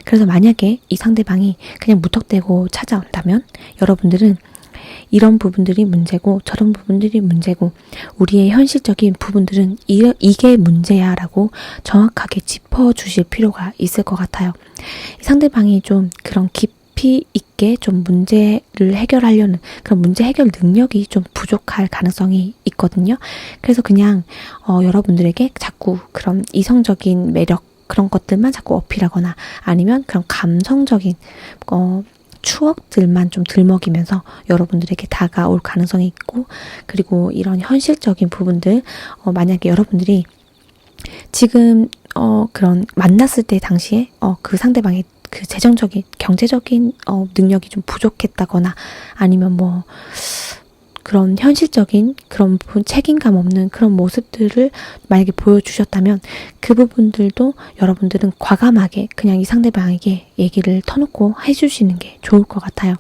[SPEAKER 1] 그래서 만약에 이 상대방이 그냥 무턱대고 찾아온다면 여러분들은 이런 부분들이 문제고 저런 부분들이 문제고 우리의 현실적인 부분들은 이게 문제야 라고 정확하게 짚어주실 필요가 있을 것 같아요. 상대방이 좀 그런 깊이 있게 좀 문제를 해결하려는 그런 문제 해결 능력이 좀 부족할 가능성이 있거든요. 그래서 그냥 여러분들에게 자꾸 그런 이성적인 매력 그런 것들만 자꾸 어필하거나 아니면 그런 감성적인 추억들만 좀 들먹이면서 여러분들에게 다가올 가능성이 있고 그리고 이런 현실적인 부분들 만약에 여러분들이 지금 그런 만났을 때 당시에 그 상대방의 그 재정적인 경제적인 능력이 좀 부족했다거나 아니면 뭐 그런 현실적인 그런 책임감 없는 그런 모습들을 만약에 보여주셨다면 그 부분들도 여러분들은 과감하게 그냥 이 상대방에게 얘기를 터놓고 해주시는 게 좋을 것 같아요.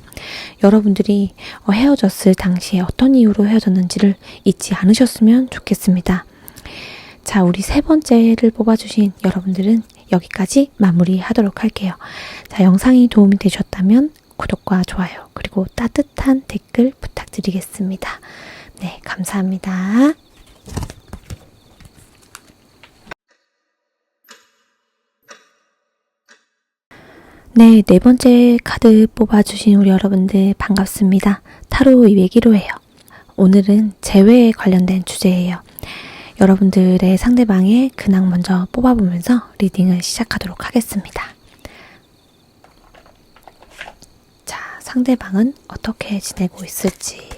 [SPEAKER 1] 여러분들이 헤어졌을 당시에 어떤 이유로 헤어졌는지를 잊지 않으셨으면 좋겠습니다. 자, 우리 세 번째를 뽑아주신 여러분들은 여기까지 마무리하도록 할게요. 자, 영상이 도움이 되셨다면 구독과 좋아요 그리고 따뜻한 댓글 부탁드리겠습니다. 네, 감사합니다. 네, 네 번째 카드 뽑아주신 우리 여러분들 반갑습니다. 타로 201호예요. 오늘은 재회에 관련된 주제예요. 여러분들의 상대방의 근황 먼저 뽑아보면서 리딩을 시작하도록 하겠습니다. 상대방은 어떻게 지내고 있을지.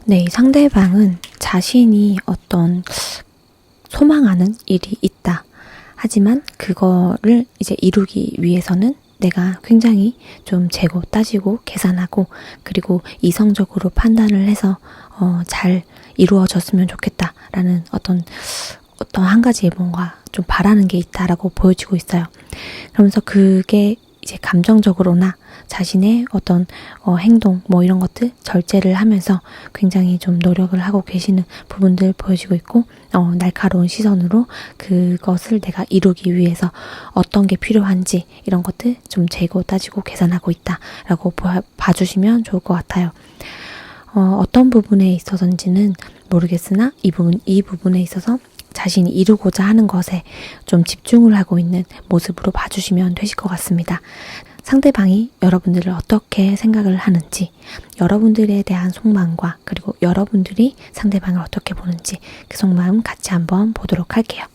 [SPEAKER 1] 네, 이 상대방은 자신이 어떤 소망하는 일이 있다. 하지만 그거를 이제 이루기 위해서는 내가 굉장히 좀 재고 따지고 계산하고 그리고 이성적으로 판단을 해서 잘 이루어졌으면 좋겠다라는 어떤 한 가지의 뭔가 좀 바라는 게 있다라고 보여지고 있어요. 그러면서 그게 이제 감정적으로나 자신의 어떤 행동 뭐 이런 것들 절제를 하면서 굉장히 좀 노력을 하고 계시는 부분들 보여지고 있고 날카로운 시선으로 그것을 내가 이루기 위해서 어떤 게 필요한지 이런 것들 좀 재고 따지고 계산하고 있다라고 봐주시면 좋을 것 같아요. 어떤 부분에 있어서인지는 모르겠으나 이 부분에 있어서 자신이 이루고자 하는 것에 좀 집중을 하고 있는 모습으로 봐주시면 되실 것 같습니다. 상대방이 여러분들을 어떻게 생각을 하는지, 여러분들에 대한 속마음과 그리고 여러분들이 상대방을 어떻게 보는지 그 속마음 같이 한번 보도록 할게요.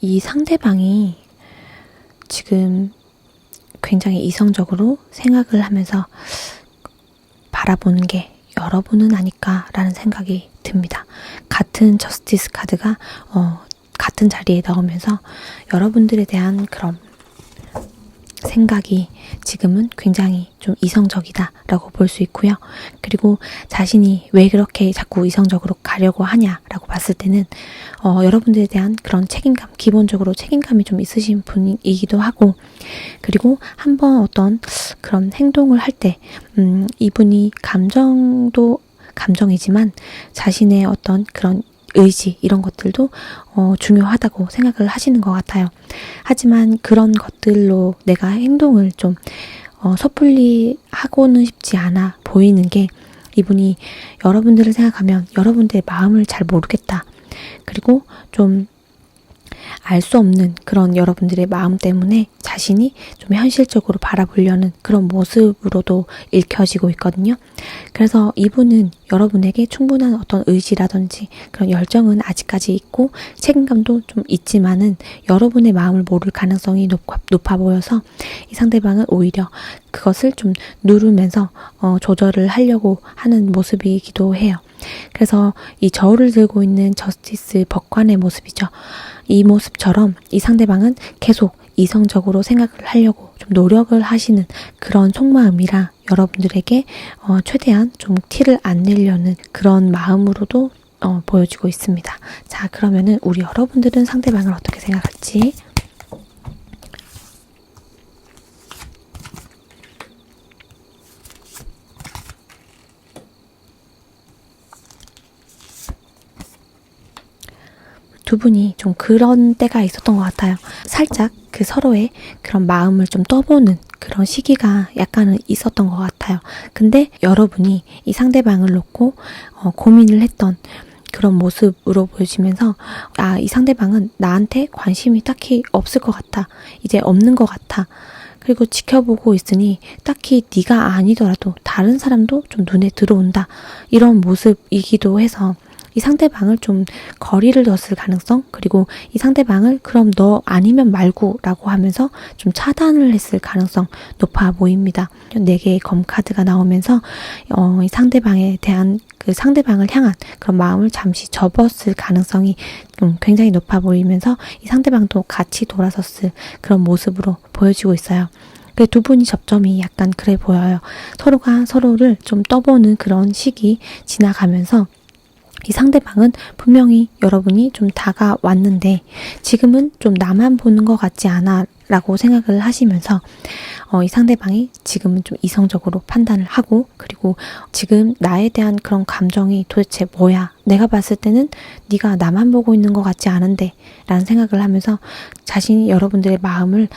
[SPEAKER 1] 이 상대방이 지금 굉장히 이성적으로 생각을 하면서 바라보는 게 여러분은 아닐까라는 생각이 듭니다. 같은 저스티스 카드가 같은 자리에 나오면서 여러분들에 대한 그런 생각이 지금은 굉장히 좀 이성적이다라고 볼 수 있고요. 그리고 자신이 왜 그렇게 자꾸 이성적으로 가려고 하냐라고 봤을 때는 여러분들에 대한 그런 책임감, 기본적으로 책임감이 좀 있으신 분이기도 하고, 그리고 한번 어떤 그런 행동을 할 때 이분이 감정도 감정이지만 자신의 어떤 그런 의지 이런 것들도 중요하다고 생각을 하시는 것 같아요. 하지만 그런 것들로 내가 행동을 좀 섣불리 하고는 싶지 않아 보이는 게, 이분이 여러분들을 생각하면 여러분들의 마음을 잘 모르겠다. 그리고 좀 알 수 없는 그런 여러분들의 마음 때문에 자신이 좀 현실적으로 바라보려는 그런 모습으로도 읽혀지고 있거든요. 그래서 이분은 여러분에게 충분한 어떤 의지라든지 그런 열정은 아직까지 있고 책임감도 좀 있지만은 여러분의 마음을 모를 가능성이 높아 보여서 이 상대방은 오히려 그것을 좀 누르면서 조절을 하려고 하는 모습이기도 해요. 그래서 이 저울을 들고 있는 저스티스 법관의 모습이죠. 이 모습처럼 이 상대방은 계속 이성적으로 생각을 하려고 좀 노력을 하시는 그런 속마음이라 여러분들에게 최대한 좀 티를 안 내려는 그런 마음으로도 보여지고 있습니다. 자, 그러면은 우리 여러분들은 상대방을 어떻게 생각할지. 두 분이 좀 그런 때가 있었던 것 같아요. 살짝 그 서로의 그런 마음을 좀 떠보는 그런 시기가 약간은 있었던 것 같아요. 근데 여러분이 이 상대방을 놓고 고민을 했던 그런 모습으로 보여지면서 이 상대방은 나한테 관심이 딱히 없을 것 같아. 이제 없는 것 같아. 그리고 지켜보고 있으니 딱히 네가 아니더라도 다른 사람도 좀 눈에 들어온다. 이런 모습이기도 해서 이 상대방을 좀 거리를 뒀을 가능성, 그리고 이 상대방을 그럼 너 아니면 말고 라고 하면서 좀 차단을 했을 가능성 높아 보입니다. 4개의 검 카드가 나오면서 이 상대방에 대한 그 상대방을 향한 그런 마음을 잠시 접었을 가능성이 좀 굉장히 높아 보이면서 이 상대방도 같이 돌아섰을 그런 모습으로 보여지고 있어요. 두 분이 접점이 약간 그래 보여요. 서로가 서로를 좀 떠보는 그런 시기 지나가면서 이 상대방은 분명히 여러분이 좀 다가왔는데 지금은 좀 나만 보는 것 같지 않아 라고 생각을 하시면서 이 상대방이 지금은 좀 이성적으로 판단을 하고, 그리고 지금 나에 대한 그런 감정이 도대체 뭐야? 내가 봤을 때는 네가 나만 보고 있는 것 같지 않은데 라는 생각을 하면서 자신이 여러분들의 마음을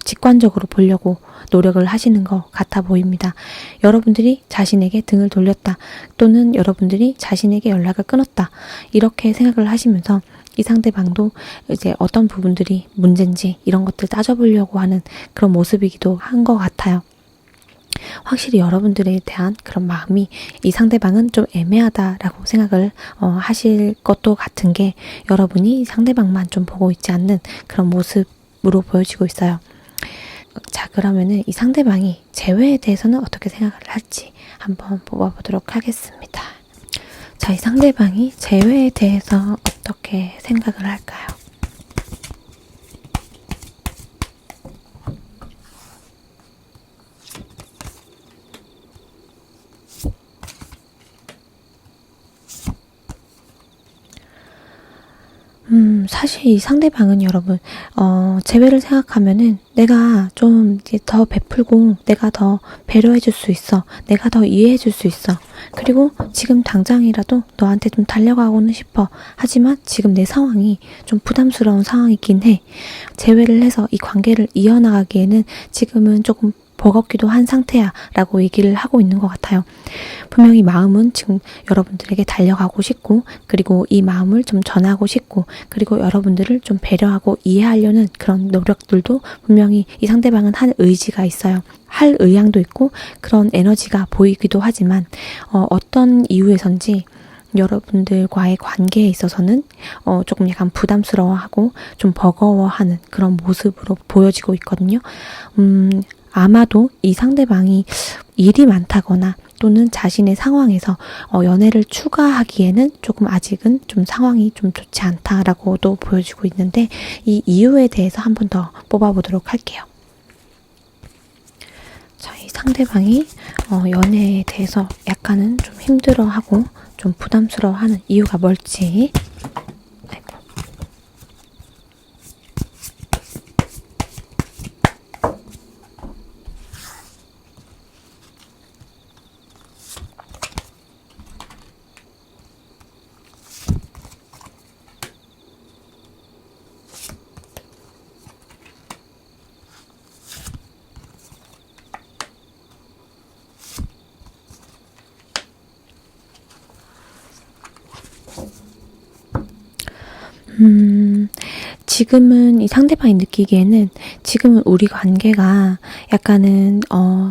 [SPEAKER 1] 직관적으로 보려고 노력을 하시는 것 같아 보입니다. 여러분들이 자신에게 등을 돌렸다, 또는 여러분들이 자신에게 연락을 끊었다, 이렇게 생각을 하시면서 이 상대방도 이제 어떤 부분들이 문제인지 이런 것들 따져보려고 하는 그런 모습이기도 한 것 같아요. 확실히 여러분들에 대한 그런 마음이 이 상대방은 좀 애매하다라고 생각을 하실 것도 같은 게, 여러분이 상대방만 좀 보고 있지 않는 그런 모습으로 보여지고 있어요. 자, 그러면은 이 상대방이 재회에 대해서는 어떻게 생각을 할지 한번 뽑아보도록 하겠습니다. 자, 이 상대방이 재회에 대해서 어떻게 생각을 할까요? 사실 이 상대방은 여러분, 재회를 생각하면은 내가 좀 이제 더 베풀고, 내가 더 배려해 줄 수 있어. 내가 더 이해해 줄 수 있어. 그리고 지금 당장이라도 너한테 좀 달려가고는 싶어. 하지만 지금 내 상황이 좀 부담스러운 상황이긴 해. 재회를 해서 이 관계를 이어나가기에는 지금은 조금 버겁기도 한 상태야 라고 얘기를 하고 있는 것 같아요. 분명히 마음은 지금 여러분들에게 달려가고 싶고, 그리고 이 마음을 좀 전하고 싶고, 그리고 여러분들을 좀 배려하고 이해하려는 그런 노력들도 분명히 이 상대방은 할 의지가 있어요. 할 의향도 있고 그런 에너지가 보이기도 하지만 어떤 이유에선지 여러분들과의 관계에 있어서는 조금 약간 부담스러워하고 좀 버거워하는 그런 모습으로 보여지고 있거든요. 아마도 이 상대방이 일이 많다거나 또는 자신의 상황에서 연애를 추가하기에는 조금 아직은 좀 상황이 좀 좋지 않다라고도 보여지고 있는데, 이 이유에 대해서 한 번 더 뽑아보도록 할게요. 자, 이 상대방이 연애에 대해서 약간은 좀 힘들어하고 좀 부담스러워하는 이유가 뭘지. 아이고. 지금은 이 상대방이 느끼기에는 지금은 우리 관계가 약간은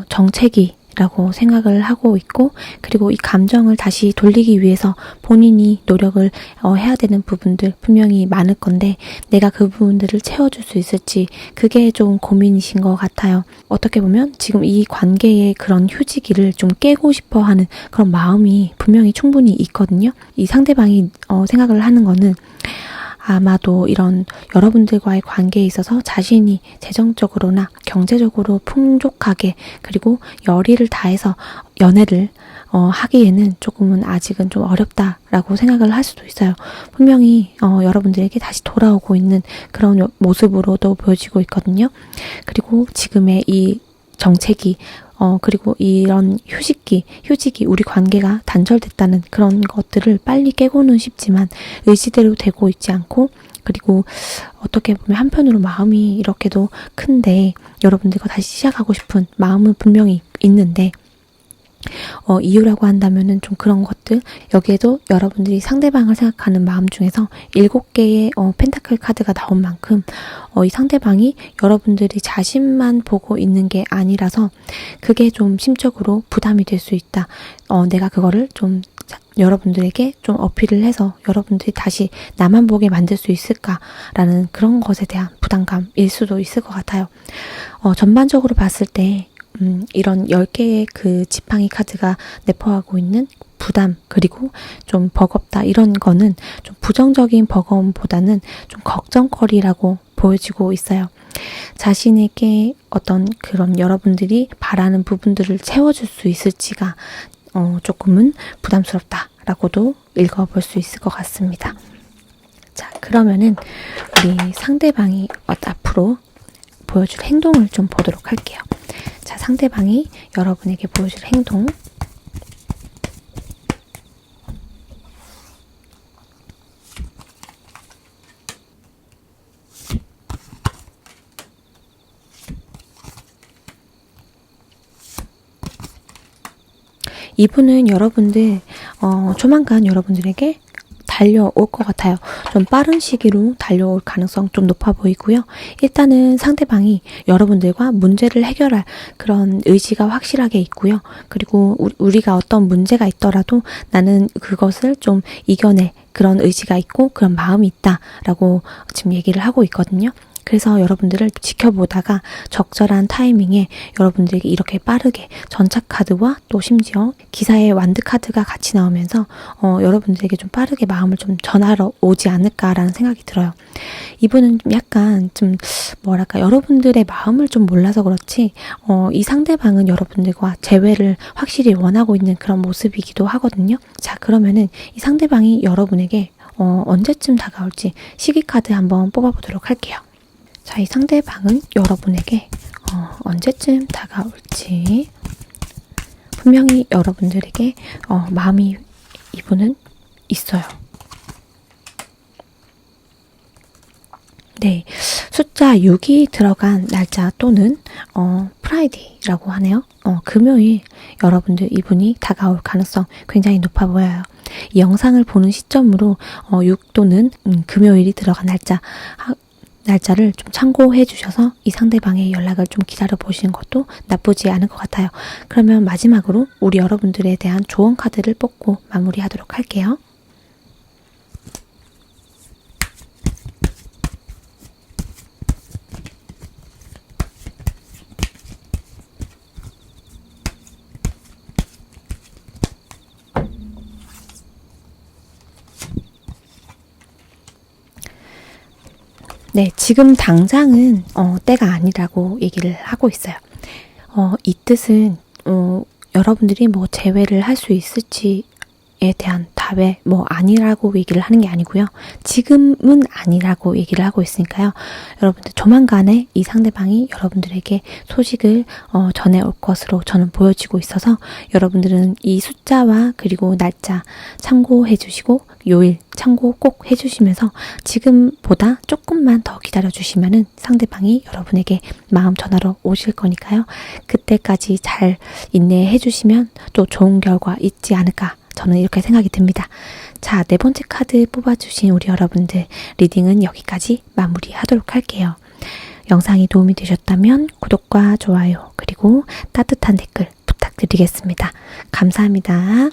[SPEAKER 1] 정체기라고 생각을 하고 있고, 그리고 이 감정을 다시 돌리기 위해서 본인이 노력을 해야 되는 부분들 분명히 많을 건데, 내가 그 부분들을 채워줄 수 있을지 그게 좀 고민이신 것 같아요. 어떻게 보면 지금 이 관계의 그런 휴지기를 좀 깨고 싶어 하는 그런 마음이 분명히 충분히 있거든요. 이 상대방이 생각을 하는 거는 아마도 이런 여러분들과의 관계에 있어서 자신이 재정적으로나 경제적으로 풍족하게, 그리고 열의를 다해서 연애를 하기에는 조금은 아직은 좀 어렵다라고 생각을 할 수도 있어요. 분명히 여러분들에게 다시 돌아오고 있는 그런 모습으로도 보여지고 있거든요. 그리고 지금의 이 정체기, 그리고 이런 휴직기, 우리 관계가 단절됐다는 그런 것들을 빨리 깨고는 싶지만 의지대로 되고 있지 않고, 그리고 어떻게 보면 한편으로 마음이 이렇게도 큰데 여러분들과 다시 시작하고 싶은 마음은 분명히 있는데, 이유라고 한다면은 좀 그런 것들, 여기에도 여러분들이 상대방을 생각하는 마음 중에서 7개의 펜타클 카드가 나온 만큼 이 상대방이 여러분들이 자신만 보고 있는 게 아니라서 그게 좀 심적으로 부담이 될 수 있다. 내가 그거를 좀 여러분들에게 좀 어필을 해서 여러분들이 다시 나만 보게 만들 수 있을까라는 그런 것에 대한 부담감일 수도 있을 것 같아요. 전반적으로 봤을 때 이런 10개의 그 지팡이 카드가 내포하고 있는 부담, 그리고 좀 버겁다, 이런 거는 좀 부정적인 버거움보다는 좀 걱정거리라고 보여지고 있어요. 자신에게 어떤 그런 여러분들이 바라는 부분들을 채워줄 수 있을지가 조금은 부담스럽다라고도 읽어볼 수 있을 것 같습니다. 자, 그러면은 우리 상대방이 앞으로 보여줄 행동을 좀 보도록 할게요. 자, 상대방이 여러분에게 보여줄 행동. 이분은 여러분들 조만간 여러분들에게 달려올 것 같아요. 좀 빠른 시기로 달려올 가능성 좀 높아 보이고요. 일단은 상대방이 여러분들과 문제를 해결할 그런 의지가 확실하게 있고요. 그리고 우리가 어떤 문제가 있더라도 나는 그것을 좀 이겨낼 그런 의지가 있고 그런 마음이 있다라고 지금 얘기를 하고 있거든요. 그래서 여러분들을 지켜보다가 적절한 타이밍에 여러분들에게 이렇게 빠르게 전차 카드와 또 심지어 기사의 완드 카드가 같이 나오면서 여러분들에게 좀 빠르게 마음을 좀 전하러 오지 않을까라는 생각이 들어요. 이분은 좀 약간 좀 뭐랄까, 여러분들의 마음을 좀 몰라서 그렇지 이 상대방은 여러분들과 재회를 확실히 원하고 있는 그런 모습이기도 하거든요. 자, 그러면은 이 상대방이 여러분에게 언제쯤 다가올지 시기카드 한번 뽑아보도록 할게요. 자, 이 상대방은 여러분에게 언제쯤 다가올지 분명히 여러분들에게 마음이 이분은 있어요. 네, 숫자 6이 들어간 날짜 또는 프라이데이라고 하네요. 금요일 여러분들 이분이 다가올 가능성 굉장히 높아 보여요. 이 영상을 보는 시점으로 6 또는 금요일이 들어간 날짜를 좀 참고해 주셔서 이 상대방의 연락을 좀 기다려 보시는 것도 나쁘지 않을 것 같아요. 그러면 마지막으로 우리 여러분들에 대한 조언 카드를 뽑고 마무리하도록 할게요. 네, 지금 당장은 때가 아니라고 얘기를 하고 있어요. 이 뜻은 여러분들이 뭐 재회를 할 수 있을지에 대한 답에 뭐 아니라고 얘기를 하는 게 아니고요. 지금은 아니라고 얘기를 하고 있으니까요. 여러분들 조만간에 이 상대방이 여러분들에게 소식을 전해올 것으로 저는 보여지고 있어서 여러분들은 이 숫자와 그리고 날짜 참고해 주시고 요일 참고 꼭 해주시면서 지금보다 조금만 더 기다려주시면은 상대방이 여러분에게 마음 전하러 오실 거니까요. 그때까지 잘 인내해 주시면 또 좋은 결과 있지 않을까 저는 이렇게 생각이 듭니다. 자, 4번째 카드 뽑아주신 우리 여러분들 리딩은 여기까지 마무리하도록 할게요. 영상이 도움이 되셨다면 구독과 좋아요 그리고 따뜻한 댓글 부탁드리겠습니다. 감사합니다.